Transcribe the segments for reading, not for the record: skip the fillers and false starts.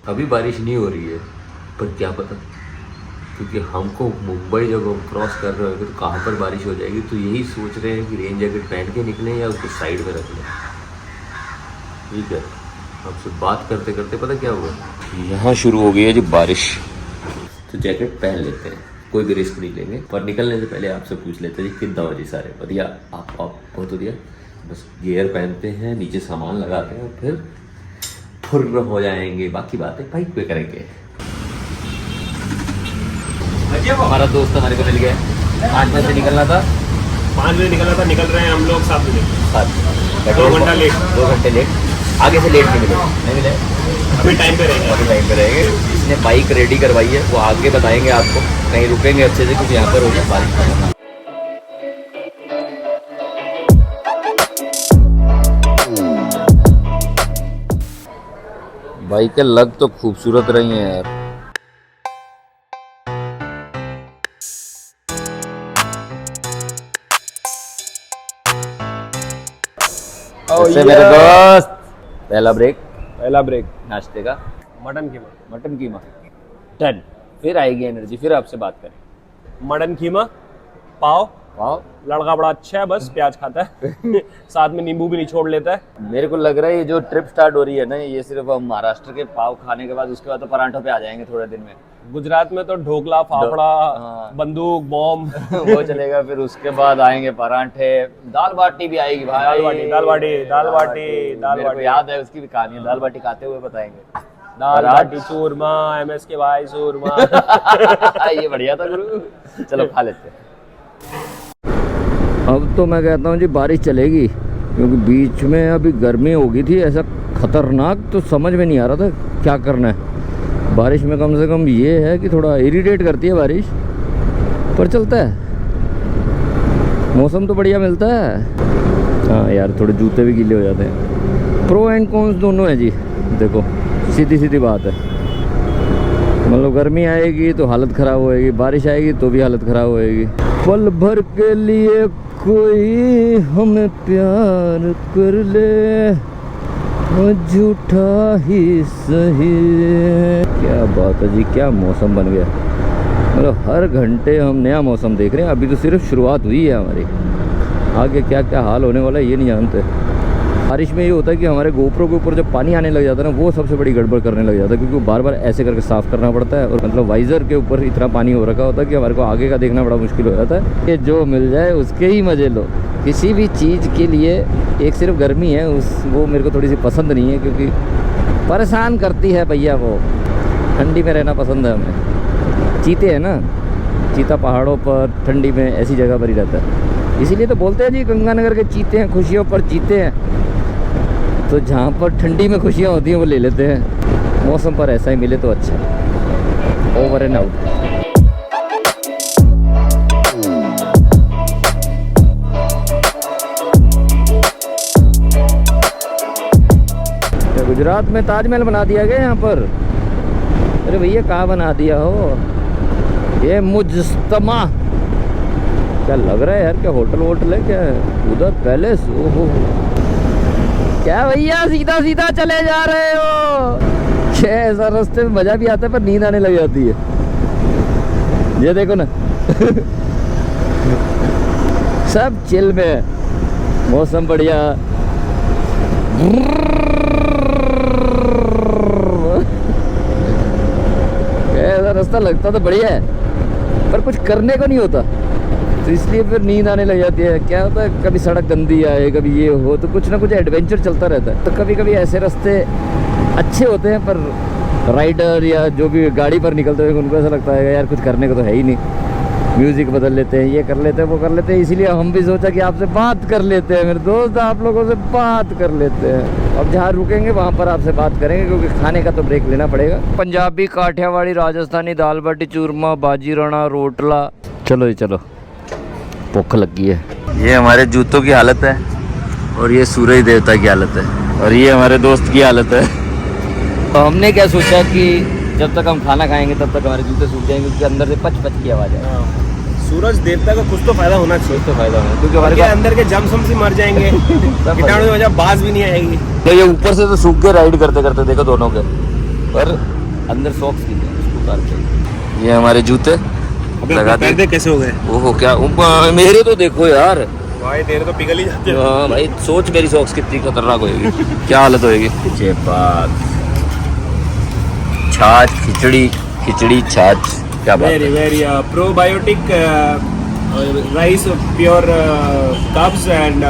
अभी बारिश नहीं हो रही है, पर क्या पता, क्योंकि हमको मुंबई जब हम क्रॉस कर रहे होंगे तो कहाँ पर बारिश हो जाएगी। तो यही सोच रहे हैं कि रेन जैकेट पहन के निकलें या उसको साइड में रख लें। ठीक है, आपसे बात करते करते पता क्या हुआ, यहाँ शुरू हो गई है जी बारिश। तो जैकेट पहन लेते हैं, कोई भी रिस्क नहीं लेंगे। पर निकलने से पहले आपसे पूछ लेते हैं जी कितना बजे सारे बढ़िया। आप बहुत बढ़िया। बस गियर पहनते हैं, नीचे सामान लगाते हैं और फिर फुर्र हो जाएंगे। बाकी बातें बाइक पे करेंगे। हमारा दोस्त हमारे को मिल गया, 5 बजे से निकलना था। 5 बजे निकलना था, निकल रहे हैं हम लोग 7 बजे। 2 घंटा लेट। 2 घंटे लेट। आगे से लेट नहीं मिले। अभी टाइम पे रहेंगे। अभी टाइम पे रहेंगे। इसने बाइक रेडी करवाई है, वो आगे बताएंगे आपको। कहीं रुकेंगे अच्छे से, क्योंकि यहाँ पर होगा बारिश का। बाइकें लग तो खूबसूरत रही हैं यार। इससे मेरे दोस्त पहला ब्रेक नाश्ते का मटन कीमा डन। फिर आएगी एनर्जी, फिर आपसे बात करें। मटन कीमा पाव। लड़का बड़ा अच्छा है, बस प्याज खाता है साथ में नींबू भी निचोड़ लेता है। मेरे को लग रहा है ये जो ट्रिप स्टार्ट हो रही है ना, ये सिर्फ हम महाराष्ट्र के पाव खाने के बाद उसके बाद तो पराठों पे आ जाएंगे थोड़े दिन में। गुजरात में तो ढोकला, फाफड़ा, बंदूक, बॉम्ब वो चलेगा। फिर उसके बाद आएंगे पराठे, दाल बाटी भी आएगी भाई। दाल बाटी मेरे को याद है उसकी भी कहानी है, दाल बाटी खाते हुए बताएंगे। दाल बाटी चूरमा, MS के भाई चूरमा ये बढ़िया था गुरु। चलो खा लेते हैं। अब तो मैं कहता हूँ जी बारिश चलेगी, क्योंकि बीच में अभी गर्मी हो गई थी ऐसा खतरनाक, तो समझ में नहीं आ रहा था क्या करना है। बारिश में कम से कम ये है कि थोड़ा इरिटेट करती है बारिश, पर चलता है। मौसम तो बढ़िया मिलता है। हाँ यार, थोड़े जूते भी गीले हो जाते हैं। प्रो एंड कॉन्स दोनों है जी। देखो सीधी बात है, मतलब गर्मी आएगी तो हालत ख़राब होएगी, बारिश आएगी तो भी हालत ख़राब होएगी। पल भर के लिए कोई हमें प्यार कर ले, झूठा ही सही। क्या बात है जी, क्या मौसम बन गया। मतलब हर घंटे हम नया मौसम देख रहे हैं। अभी तो सिर्फ शुरुआत हुई है हमारी, आगे क्या क्या हाल होने वाला है ये नहीं जानते। बारिश में ये होता है कि हमारे गोप्रो के ऊपर जब पानी आने लग जाता है ना, वो सबसे बड़ी गड़बड़ करने लग जाता है, क्योंकि वो बार बार ऐसे करके साफ़ करना पड़ता है। और मतलब वाइज़र के ऊपर इतना पानी हो रखा होता है कि हमारे को आगे का देखना बड़ा मुश्किल हो जाता है। कि जो मिल जाए उसके ही मज़े लो। किसी भी चीज़ के लिए एक सिर्फ गर्मी है, वो मेरे को थोड़ी सी पसंद नहीं है, क्योंकि परेशान करती है भैया। वो ठंडी में रहना पसंद है हमें। चीते हैं ना, चीता पहाड़ों पर ठंडी में ऐसी जगह पर ही रहता है। इसीलिए तो बोलते हैं जी गंगानगर के चीते हैं खुशियों पर जीते हैं। तो जहाँ पर ठंडी में खुशियाँ होती हैं वो ले लेते हैं। मौसम पर ऐसा ही मिले तो अच्छा। Over and out. गुजरात में ताजमहल बना दिया गया यहाँ पर। अरे भैया कहाँ बना दिया हो, ये मुजतमा क्या लग रहा है यार। क्या होटल है क्या उधर, पैलेस? ओहो क्या भैया सीधा चले जा रहे हो। क्या ऐसा रास्ते में मजा भी आता है, पर नींद आने लग जाती है। ये देखो ना सब चिल में, मौसम बढ़िया। ऐसा रास्ता लगता तो बढ़िया है, पर कुछ करने को नहीं होता, तो इसलिए फिर नींद आने लग जाती है। क्या होता है, कभी सड़क गंदी आए, कभी ये हो, तो कुछ ना कुछ एडवेंचर चलता रहता है। तो कभी कभी ऐसे रास्ते अच्छे होते हैं, पर राइडर या जो भी गाड़ी पर निकलते हुए उनको ऐसा लगता है यार कुछ करने को तो है ही नहीं। म्यूज़िक बदल लेते हैं, ये कर लेते हैं, वो कर लेते हैं। इसीलिए हम भी सोचा कि आपसे बात कर लेते हैं मेरे दोस्त, आप लोगों से बात कर लेते हैं। अब जहाँ रुकेंगे वहाँ पर आपसे बात करेंगे, क्योंकि खाने का तो ब्रेक लेना पड़ेगा। पंजाबी, काठियावाड़ी, राजस्थानी, दाल बाटी चूरमा, बाजी राणा, रोटला। चलो जी चलो, भूख लगी है। ये हमारे जूतों की हालत है, और ये सूरज देवता की हालत है, और ये हमारे दोस्त की हालत है। तो हमने क्या सोचा कि जब तक हम खाना खाएंगे तब तक हमारे जूते सूख जाएंगे, क्योंकि अंदर से पच की आवाज़ है। सूरज देवता का कुछ तो फायदा होना चाहिए। कुछ तो फायदा होना, क्योंकि हमारे अंदर के जम्स से मर जाएंगे कीटाणु की वजह बाज भी नहीं आएगी। तो ये ऊपर से तो सूख के राइड करते करते देखो दोनों के पर अंदर सॉक्स की है, उसको उतार के। ये हमारे जूते लगा दे। कैसे हो गए ओहो क्या मेरे तो देखो यार भाई, तेरे तो पिघल ही जाते हैं। हाँ भाई, सोच मेरी सॉक्स कितनी खतरनाक होएगी, क्या हालत होएगी। छाछ खिचड़ी छाछ, क्या बात वेरी है। Very probiotic rice, pure carbs and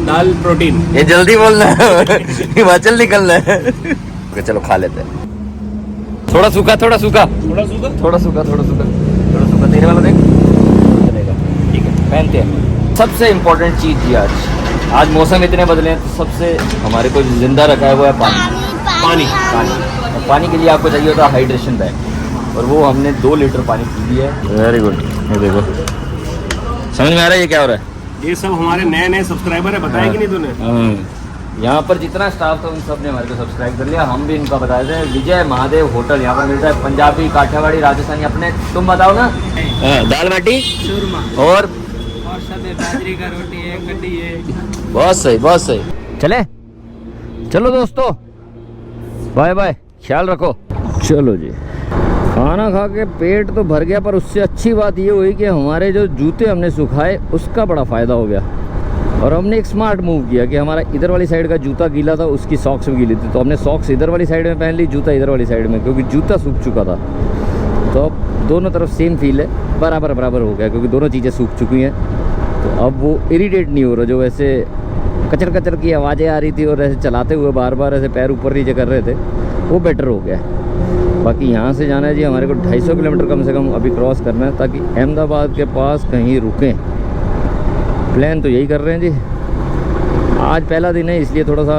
dal protein. ये जल्दी बोलना है हिमाचल निकलना है। ओके, चलो खा लेते हैं। थोड़ा सूखा थोड़ा सूखा तेरे वाला देख, चलेगा ठीक है, पहनते हैं। सबसे इम्पोर्टेंट चीज जी, आज मौसम इतने बदले हैं, तो सबसे हमारे को जिंदा रखा है वो है पानी। और पानी के लिए आपको चाहिए होता है हाइड्रेशन बैग, और वो हमने 2 लीटर पानी पी लिया है। Very good. ये देखो, समझ में आ रहा है ये क्या हो रहा है। ये सब हमारे नए सब्सक्राइबर है, बताया कि नहीं तूने। यहाँ पर जितना स्टाफ था उन सब ने हमारे को सब्सक्राइब कर लिया। हम भी इनका बता देते हैं, विजय महादेव होटल, यहाँ पर मिलता है पंजाबी, काठियावाड़ी, राजस्थानी। अपने तुम बताओ ना। दाल बाटी और बाजरी का रोटी है, कड्डी है। बहुत सही। चलो दोस्तों, बाय बाय, ख्याल रखो। चलो जी, खाना खा के पेट तो भर गया, पर उससे अच्छी बात ये हुई कि हमारे जो जूते हमने सुखाए उसका बड़ा फ़ायदा हो गया। और हमने एक स्मार्ट मूव किया कि हमारा इधर वाली साइड का जूता गीला था, उसकी सॉक्स भी गीली थी, तो हमने सॉक्स इधर वाली साइड में पहन ली, जूता इधर वाली साइड में, क्योंकि जूता सूख चुका था। तो अब दोनों तरफ सेम फील है, बराबर हो गया, क्योंकि दोनों चीज़ें सूख चुकी हैं। तो अब वो इरिटेट नहीं हो रहा, जो वैसे कचर की आवाज़ें आ रही थी और ऐसे चलाते हुए बार ऐसे पैर ऊपर नीचे कर रहे थे, वो बेटर हो गया। बाकी यहाँ से जाना है जी हमारे को 250 किलोमीटर कम से कम अभी क्रॉस करना है, ताकि अहमदाबाद के पास कहीं रुकें। प्लान तो यही कर रहे हैं जी। आज पहला दिन है, इसलिए थोड़ा सा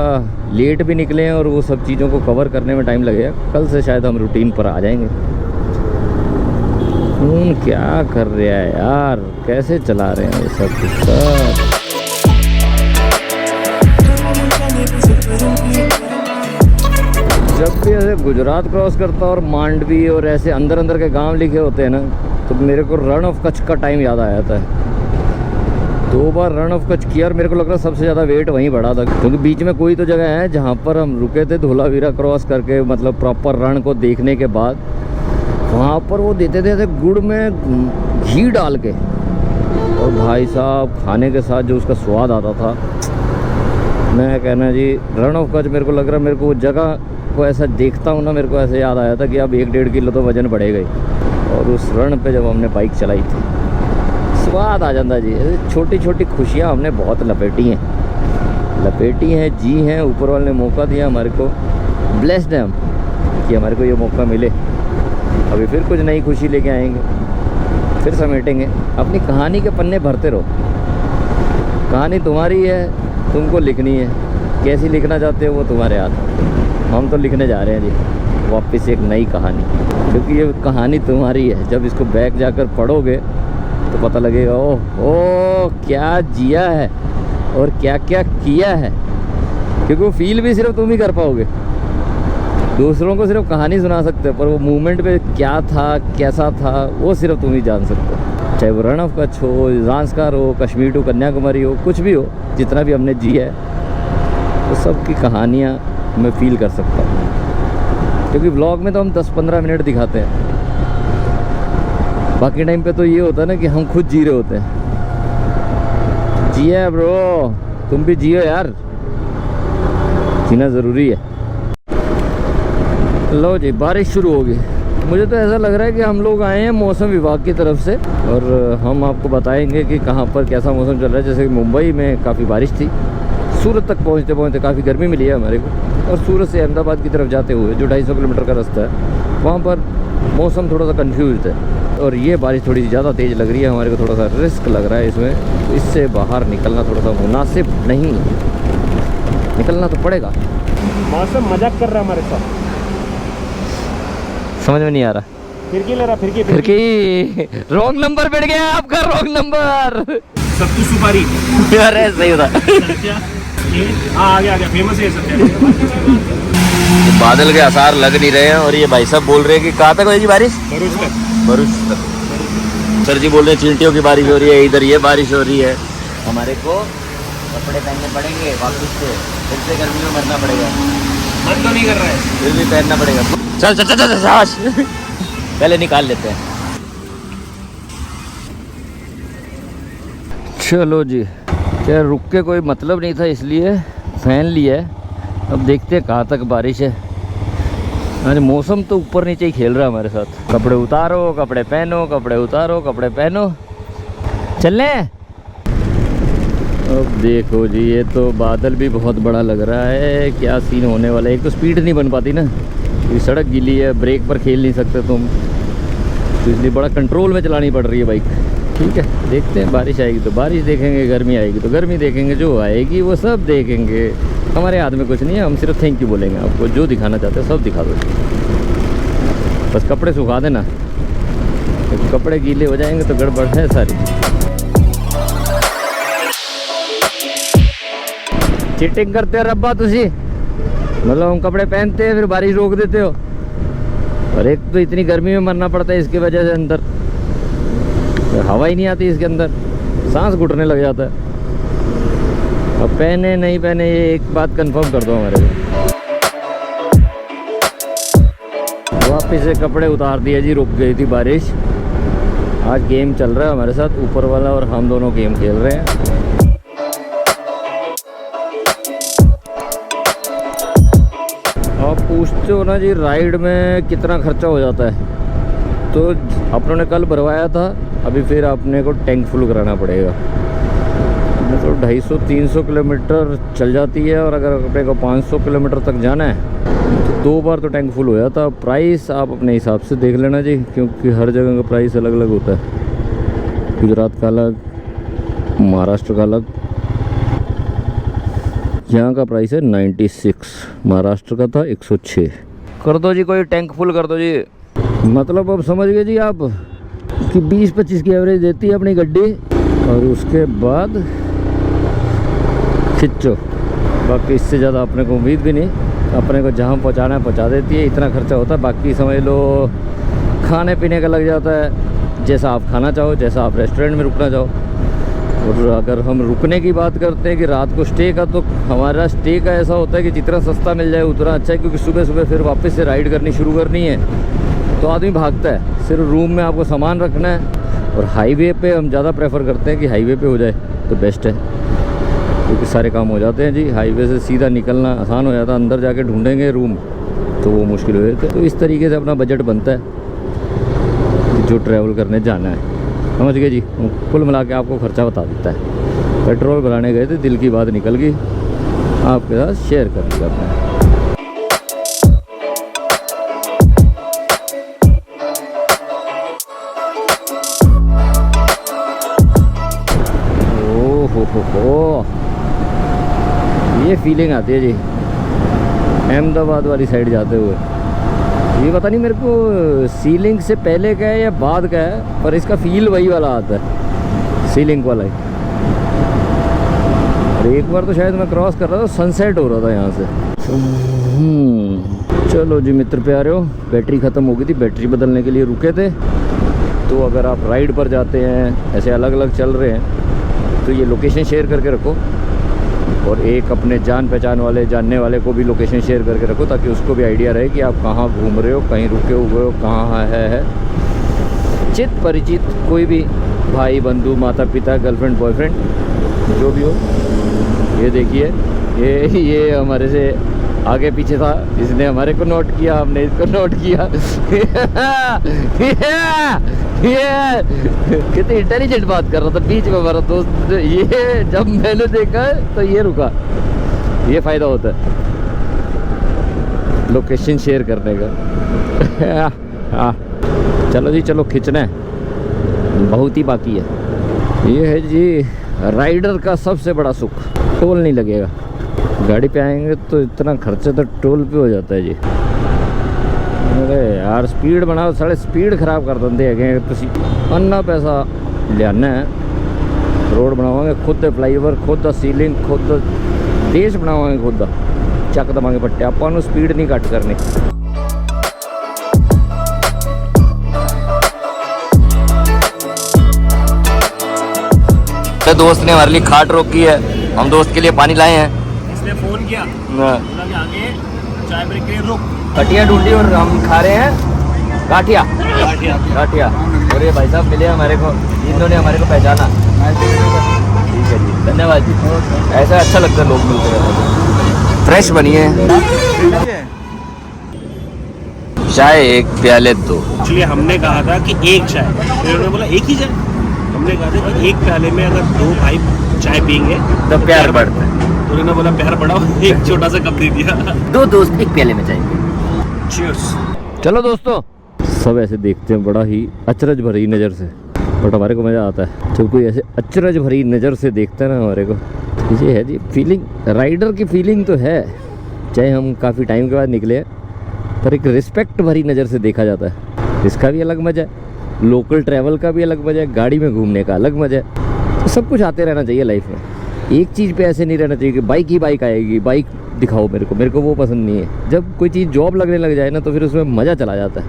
लेट भी निकले हैं, और वो सब चीज़ों को कवर करने में टाइम लगेगा। कल से शायद हम रूटीन पर आ जाएंगे। क्या कर रहा है यार, कैसे चला रहे हैं ये सब कुछ। जब भी ऐसे गुजरात क्रॉस करता और मांडवी और ऐसे अंदर के गांव लिखे होते हैं ना, तो मेरे को रण ऑफ कच्छ का टाइम याद आ जाता है। 2 बार रण ऑफ कच्छ किया और मेरे को लग रहा है सबसे ज़्यादा वेट वहीं बढ़ा था, क्योंकि बीच में कोई तो जगह है जहाँ पर हम रुके थे धोलावीरा क्रॉस करके, मतलब प्रॉपर रण को देखने के बाद। वहाँ पर वो देते थे गुड़ में घी डाल के, और भाई साहब खाने के साथ जो उसका स्वाद आता था, मैं कहना जी रण ऑफ कच्छ, मेरे को लग रहा है, मेरे को वो जगह को ऐसा देखता हूँ ना, मेरे को ऐसे याद आया था कि अब 1-1.5 किलो तो वजन बढ़ेगा ही। और उस रण पे जब हमने बाइक चलाई थी, स्वाद आ जाता जी। छोटी छोटी खुशियाँ हमने बहुत लपेटी हैं जी हैं। ऊपर वाले ने मौका दिया हमारे को, ब्लेस्ड है हम कि हमारे को ये मौका मिले। अभी फिर कुछ नई खुशी लेके आएंगे, फिर समेटेंगे। अपनी कहानी के पन्ने भरते रहो, कहानी तुम्हारी है, तुमको लिखनी है। कैसी लिखना चाहते हो वो तुम्हारे हाथ। हम तो लिखने जा रहे हैं जी वापस एक नई कहानी, क्योंकि ये कहानी तुम्हारी है। जब इसको बैक जाकर पढ़ोगे तो पता लगेगा ओह क्या जिया है और क्या क्या किया है, क्योंकि वो फील भी सिर्फ तुम ही कर पाओगे। दूसरों को सिर्फ कहानी सुना सकते हो, पर वो मूवमेंट पे क्या था, कैसा था, वो सिर्फ तुम ही जान सकते हो। चाहे वो रण ऑफ कच्छ हो, ज़ांस्कार हो, कश्मीर टू कन्याकुमारी हो, कुछ भी हो, जितना भी हमने जिया है, वो सब की कहानियाँ मैं फील कर सकता हूँ। क्योंकि व्लॉग में तो हम 10-15 मिनट दिखाते हैं, बाकी टाइम पे तो ये होता है ना कि हम खुद जी रहे होते हैं। जिया ब्रो, तुम भी जियो यार, जीना ज़रूरी है। लो जी, बारिश शुरू हो गई। मुझे तो ऐसा लग रहा है कि हम लोग आए हैं मौसम विभाग की तरफ से, और हम आपको बताएंगे कि कहाँ पर कैसा मौसम चल रहा है। जैसे कि मुंबई में काफ़ी बारिश थी, सूरत तक पहुँचते पहुँचते काफ़ी गर्मी मिली है हमारे को, और सूरत से अहमदाबाद की तरफ जाते हुए जो 250 किलोमीटर का रास्ता है, वहाँ पर मौसम थोड़ा सा कन्फ्यूज है। और ये बारिश थोड़ी सी ज़्यादा तेज़ लग रही है, हमारे को थोड़ा सा रिस्क लग रहा है इसमें, तो इससे बाहर निकलना थोड़ा सा मुनासिब नहीं है। निकलना तो पड़ेगा। मौसम मजाक कर रहा है हमारे साथ, समझ में नहीं आ रहा। फिरकी ले रहा, फिरकी रॉन्ग नंबर बैठ गया आपका, रॉन्ग नंबर। सत्तू सुपारी। अरे सही होता। हाँ आ गया फेमस है सत्या। बादल के आसार लग नहीं रहे हैं, और ये भाई साहब बोल रहे हैं कि कहाँ तक होगी बारिश? भरूच तक। सर जी बोल रहे हैं चींटियों की बारिश हो रही है, इधर ये बारिश हो रही है। हमारे को कपड़े पहनने पड़ेंगे वापस से, फिर से गर्मी में मरना पड़ेगा। मन तो नहीं कर रहा है, फिर भी पहनना पड़ेगा। चल चल चल चल साश पहले निकाल लेते हैं। चलो जी, क्या रुक के कोई मतलब नहीं था इसलिए फैन लिया है। अब देखते हैं कहाँ तक बारिश है। अरे मौसम तो ऊपर नीचे ही खेल रहा है हमारे साथ। कपड़े उतारो, कपड़े पहनो, कपड़े उतारो, कपड़े पहनो, चलने। अब देखो जी, ये तो बादल भी बहुत बड़ा लग रहा है। क्या सीन होने वाला है। एक तो स्पीड नहीं बन पाती ना, ये सड़क गीली है, ब्रेक पर खेल नहीं सकते तुम, तो इसलिए बड़ा कंट्रोल में चलानी पड़ रही है बाइक। ठीक है, देखते हैं। बारिश आएगी तो बारिश देखेंगे, गर्मी आएगी तो गर्मी देखेंगे, जो आएगी वो सब देखेंगे। हमारे हाथ में कुछ नहीं है, हम सिर्फ थैंक यू बोलेंगे। आपको जो दिखाना चाहते हैं सब दिखा दो, बस कपड़े सुखा देना। तो कपड़े गीले हो जाएंगे तो गड़बड़ है सारी। चीटिंग करते हो रब्बा तुसी, मतलब हम कपड़े पहनते हैं फिर बारिश रोक देते हो। और एक तो इतनी गर्मी में मरना पड़ता है इसकी वजह से, अंदर हवा ही नहीं आती इसके अंदर, सांस घुटने लग जाता है। अब पहने नहीं पहने ये एक बात कंफर्म कर दो हमारे को। वापस से कपड़े उतार दिए जी, रुक गई थी बारिश। आज गेम चल रहा है हमारे साथ, ऊपर वाला और हम दोनों गेम खेल रहे हैं। आप पूछते हो ना जी राइड में कितना खर्चा हो जाता है, तो अपनों ने कल भरवाया था, अभी फिर अपने को टैंक फुल कराना पड़ेगा। तो 250-300 किलोमीटर चल जाती है, और अगर अपने को 500 किलोमीटर तक जाना है तो 2 बार तो टैंक फुल हो जाता। प्राइस आप अपने हिसाब से देख लेना जी, क्योंकि हर जगह का प्राइस अलग अलग होता है। गुजरात का अलग, महाराष्ट्र का अलग। यहाँ का प्राइस है 96, महाराष्ट्र का था 106। कर दो जी, कोई टैंक फुल कर दो जी। मतलब अब समझ गए जी आप कि 20-25 की एवरेज देती है अपनी गड्डी, और उसके बाद खिंचो। बाकी इससे ज़्यादा अपने को उम्मीद भी नहीं। अपने को जहाँ पहुँचाना है पहुँचा देती है, इतना खर्चा होता है। बाकी समझ लो खाने पीने का लग जाता है, जैसा आप खाना चाहो, जैसा आप रेस्टोरेंट में रुकना चाहो। और अगर हम रुकने की बात करते हैं कि रात को स्टे का, तो हमारा स्टे का ऐसा होता है कि जितना सस्ता मिल जाए उतना अच्छा है, क्योंकि सुबह सुबह फिर वापस से राइड करनी शुरू करनी है तो आदमी भागता है। सिर्फ रूम में आपको सामान रखना है। और हाईवे पे हम ज़्यादा प्रेफर करते हैं कि हाईवे पे हो जाए तो बेस्ट है, क्योंकि सारे काम हो जाते हैं जी। हाईवे से सीधा निकलना आसान हो जाता है, अंदर जाके ढूंढेंगे रूम तो वो मुश्किल हो जाता है। तो इस तरीके से अपना बजट बनता है जो ट्रैवल करने जाना है। समझ गए जी, कुल मिला के आपको खर्चा बता देता है। पेट्रोल भराने गए थे, दिल की बात निकल गई, आपके साथ शेयर कर दिया अपने। हो ये फीलिंग आती है जी अहमदाबाद वाली साइड जाते हुए। ये पता नहीं मेरे को सीलिंग से पहले का है या बाद का है, पर इसका फील वही वाला आता है, सीलिंग वाला ही। और एक बार तो शायद मैं क्रॉस कर रहा था, सनसेट हो रहा था यहाँ से। चलो जी मित्र प्यारे, बैटरी ख़त्म हो गई थी, बैटरी बदलने के लिए रुके थे। तो अगर आप राइड पर जाते हैं, ऐसे अलग अलग चल रहे हैं, तो ये लोकेशन शेयर करके रखो, और एक अपने जान पहचान वाले, जानने वाले को भी लोकेशन शेयर करके रखो, ताकि उसको भी आइडिया रहे कि आप कहाँ घूम रहे हो, कहीं रुके हुए हो, कहाँ है। चित परिचित कोई भी भाई बंधु, माता पिता, गर्लफ्रेंड बॉयफ्रेंड जो भी हो। ये देखिए, ये हमारे से आगे पीछे था, इसने हमारे को नोट किया, हमने इसको नोट किया। ये कितनी इंटेलिजेंट बात कर रहा था बीच में हमारा दोस्त। ये जब मैंने देखा तो ये रुका। ये फ़ायदा होता है लोकेशन शेयर करने का। चलो जी, चलो खींचना है, बहुत ही बाकी है। ये है जी राइडर का सबसे बड़ा सुख, टोल नहीं लगेगा। गाड़ी पे आएंगे तो इतना खर्चा तो टोल पे हो जाता है जी। अरे यार स्पीड बनाओ, साढ़े स्पीड खराब कर देंगे है। तुसी अन्ना पैसा लियाना है, रोड बनावांगे खुद, फ्लाईओवर खुद, सीलिंग खुद, देश बनावांगे खुद, ਚੱਕ ਦਵਾਂਗੇ ਪੱਟੇ। ਆਪਾਂ ਨੂੰ स्पीड नहीं घट करनी। दोस्त ने हमारे लिए खाट रोकी है, हम दोस्त के लिए पानी लाए हैं। इसने फोन किया, बोला कि आगे चाय ब्रेक के लिए रुक। कटिया ढूंढी और हम खा रहे हैं गाठिया। गाठिया। और ये भाई साहब मिले हमारे को, इन्होंने हमारे को पहचाना। ठीक है जी, धन्यवाद जी। ऐसा अच्छा लगता है लोग मिलते रहते। फ्रेश बनी है चाय, एक प्याले दो। एक्चुअली हमने कहा था कि एक चाय, फिर उन्होंने बोला एक ही चाय। हमने कहा था कि एक प्याले में अगर 2 भाई चाय पियेंगे तो प्यार बढ़ता है। तो उन्होंने बोला प्यार बढ़ाओ, एक छोटा सा कप दे दिया। 2 दोस्त एक प्याले में चाय पिए। चीयर्स। चलो दोस्तों, सब ऐसे देखते हैं बड़ा ही अचरज भरी नज़र से, बट हमारे को मज़ा आता है जब कोई ऐसे अचरज भरी नज़र से देखता है ना हमारे को। ये है जी फीलिंग, राइडर की फीलिंग तो है, चाहे हम काफ़ी टाइम के बाद निकले हैं, पर एक रिस्पेक्ट भरी नज़र से देखा जाता है। इसका भी अलग मज़ा है, लोकल ट्रैवल का भी अलग मज़ा है, गाड़ी में घूमने का अलग मज़ा है। तो सब कुछ आते रहना चाहिए लाइफ में, एक चीज़ पे ऐसे नहीं रहना चाहिए कि बाइक ही बाइक आएगी, बाइक दिखाओ मेरे को वो पसंद नहीं है। जब कोई चीज़ जॉब लगने लग जाए ना तो फिर उसमें मज़ा चला जाता है,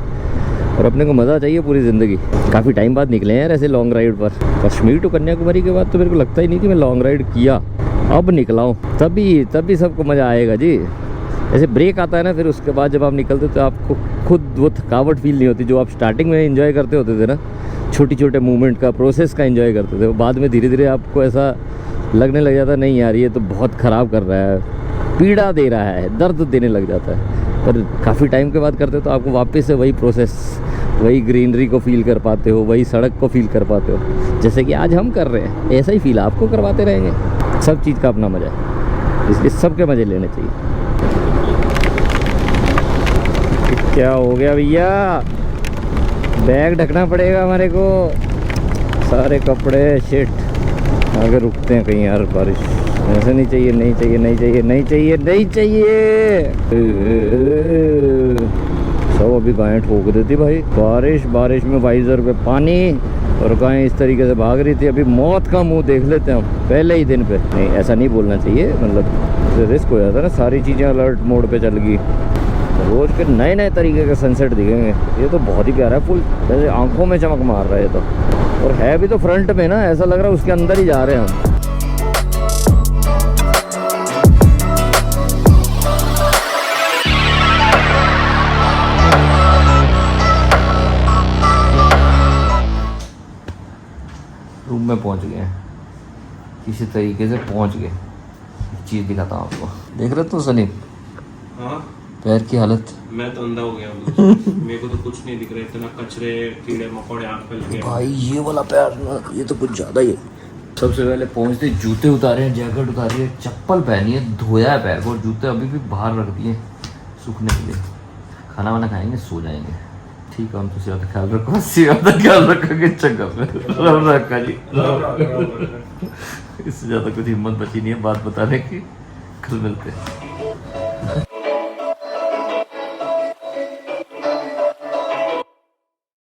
और अपने को मज़ा चाहिए पूरी ज़िंदगी। काफ़ी टाइम बाद निकले हैं यार ऐसे लॉन्ग राइड पर। कश्मीर टू कन्याकुमारी के बाद तो मेरे को लगता ही नहीं कि मैं लॉन्ग राइड किया, अब निकला हूँ, तभी सबको मज़ा आएगा जी। ऐसे ब्रेक आता है ना, फिर उसके बाद जब आप निकलते तो आपको खुद वो थकावट फील नहीं होती जो आप स्टार्टिंग में एंजॉय करते होते थे ना, छोटे मूवमेंट का, प्रोसेस का एंजॉय करते थे। वो बाद में धीरे धीरे आपको ऐसा लगने लग जाता है, नहीं यार ये तो बहुत ख़राब कर रहा है, पीड़ा दे रहा है, दर्द देने लग जाता है। पर काफ़ी टाइम के बाद करते हो तो आपको वापस से वही प्रोसेस, वही ग्रीनरी को फील कर पाते हो, वही सड़क को फील कर पाते हो, जैसे कि आज हम कर रहे हैं। ऐसा ही फील आपको करवाते रहेंगे। सब चीज़ का अपना मज़ा है, इसलिए सबके मज़े लेने चाहिए। क्या हो गया भैया, बैग ढकना पड़ेगा हमारे को, सारे कपड़े शिट। आगे रुकते हैं कहीं यार, बारिश ऐसे नहीं चाहिए, नहीं चाहिए, नहीं चाहिए, नहीं चाहिए, नहीं चाहिए। सब अभी गायें ठोक देती भाई, बारिश में वाइजर पे पानी, और गायें इस तरीके से भाग रही थी। अभी मौत का मुंह देख लेते हैं हम पहले ही दिन पे। नहीं ऐसा नहीं बोलना चाहिए, मतलब रिस्क हो जाता है ना, सारी चीज़ें अलर्ट मोड पे चल गई। रोज़ के नए तरीके के सनसेट दिखेंगे। ये तो बहुत ही प्यारा है, फुल जैसे आंखों में चमक मार रहा है ये तो, और है भी तो फ्रंट में ना, ऐसा लग रहा है उसके अंदर ही जा रहे हैं हम। रूम में पहुंच गए हैं, किसी तरीके से पहुंच गए। एक चीज़ दिखाता हूँ आपको, देख रहे तो सनी हाँ पैर की हालत। मैं तो अंधा हो गया हूँ। मेरे को तो कुछ नहीं दिख रहा, इतना कचरे कीड़े मकोड़े आँख पे लगे भाई ये वाला पैर ना, ये तो कुछ ज़्यादा ही है। सबसे पहले पहुंचते जूते उतारे हैं, जैकेट उतारी है, चप्पल पहनी है, धोया है पैर को, और जूते अभी भी बाहर रख दिए सूखने के लिए। खाना वाना खाएंगे, सो जाएंगे। ठीक है, हम तो सेवा का ख्याल रखो, सेवा का ख्याल रखोगे, चंगा रखा जी। इससे ज़्यादा कुछ हिम्मत बची नहीं है बात बताने की। कल मिलते हैं।